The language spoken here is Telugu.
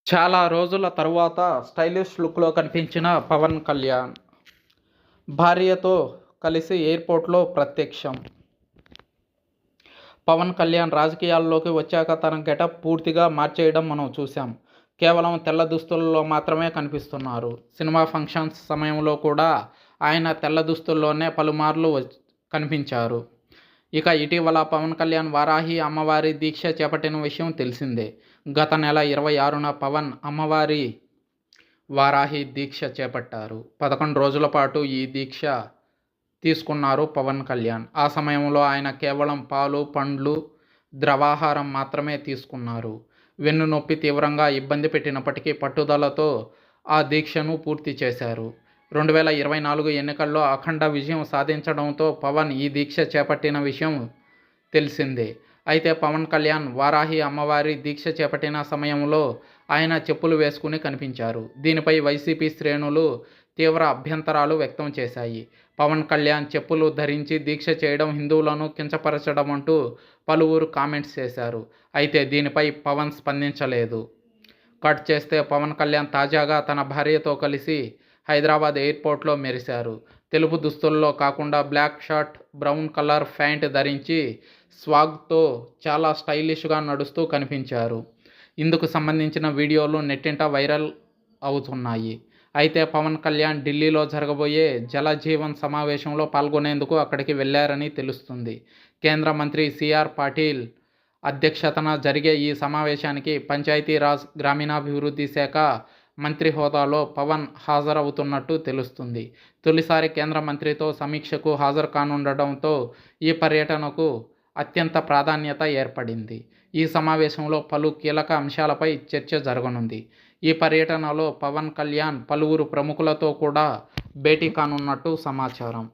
చాలా రోజుల తరువాత స్టైలిష్ లుక్‌లో కనిపించిన పవన్ కళ్యాణ్. భార్యతో కలిసి ఎయిర్‌పోర్ట్‌లో ప్రత్యక్షం. పవన్ కళ్యాణ్ రాజకీయాల్లోకి వచ్చాక తన గెటప్ పూర్తిగా మార్చేయడం మనం చూశాం. కేవలం తెల్ల దుస్తుల్లో మాత్రమే కనిపిస్తున్నారు. సినిమా ఫంక్షన్స్ సమయంలో కూడా ఆయన తెల్ల దుస్తుల్లోనే పలుమార్లు కనిపించారు. ఇక ఇటీవల పవన్ కళ్యాణ్ వారాహి అమ్మవారి దీక్ష చేపట్టిన విషయం తెలిసిందే. గత నెల 26న పవన్ అమ్మవారి వారాహి దీక్ష చేపట్టారు. 11 రోజుల పాటు ఈ దీక్ష తీసుకున్నారు పవన్ కళ్యాణ్. ఆ సమయంలో ఆయన కేవలం పాలు, పండ్లు, ద్రవాహారం మాత్రమే తీసుకున్నారు. వెన్నునొప్పి తీవ్రంగా ఇబ్బంది పెట్టినప్పటికీ పట్టుదలతో ఆ దీక్షను పూర్తి చేశారు. 2024 ఎన్నికల్లో అఖండ విజయం సాధించడంతో పవన్ ఈ దీక్ష చేపట్టిన విషయం తెలిసిందే. అయితే పవన్ కళ్యాణ్ వారాహి అమ్మవారి దీక్ష చేపట్టిన సమయంలో ఆయన చెప్పులు వేసుకుని కనిపించారు. దీనిపై వైసీపీ శ్రేణులు తీవ్ర అభ్యంతరాలు వ్యక్తం చేశాయి. పవన్ కళ్యాణ్ చెప్పులు ధరించి దీక్ష చేయడం హిందువులను కించపరచడం అంటూ పలువురు కామెంట్స్ చేశారు. అయితే దీనిపై పవన్ స్పందించలేదు. కట్ చేస్తే పవన్ కళ్యాణ్ తాజాగా తన భార్యతో కలిసి హైదరాబాద్ ఎయిర్పోర్ట్లో మెరిశారు. తెలుపు దుస్తుల్లో కాకుండా black shirt, brown colour pant ధరించి స్వాగ్తో చాలా స్టైలిష్గా నడుస్తూ కనిపించారు. ఇందుకు సంబంధించిన వీడియోలు నెట్టింట వైరల్ అవుతున్నాయి. అయితే పవన్ కళ్యాణ్ ఢిల్లీలో జరగబోయే జల జీవన్ సమావేశంలో పాల్గొనేందుకు అక్కడికి వెళ్లారని తెలుస్తుంది. కేంద్ర మంత్రి సిఆర్ పాటిల్ అధ్యక్షతన జరిగే ఈ సమావేశానికి పంచాయతీరాజ్, గ్రామీణాభివృద్ధి శాఖ మంత్రి హోదాలో పవన్ హాజరవుతున్నట్టు తెలుస్తుంది. తొలిసారి కేంద్ర మంత్రితో సమీక్షకు హాజరు కానుండటంతో ఈ పర్యటనకు అత్యంత ప్రాధాన్యత ఏర్పడింది. ఈ సమావేశంలో పలు కీలక అంశాలపై చర్చ జరగనుంది. ఈ పర్యటనలో పవన్ కళ్యాణ్ పలువురు ప్రముఖులతో కూడా భేటీ కానున్నట్టు సమాచారం.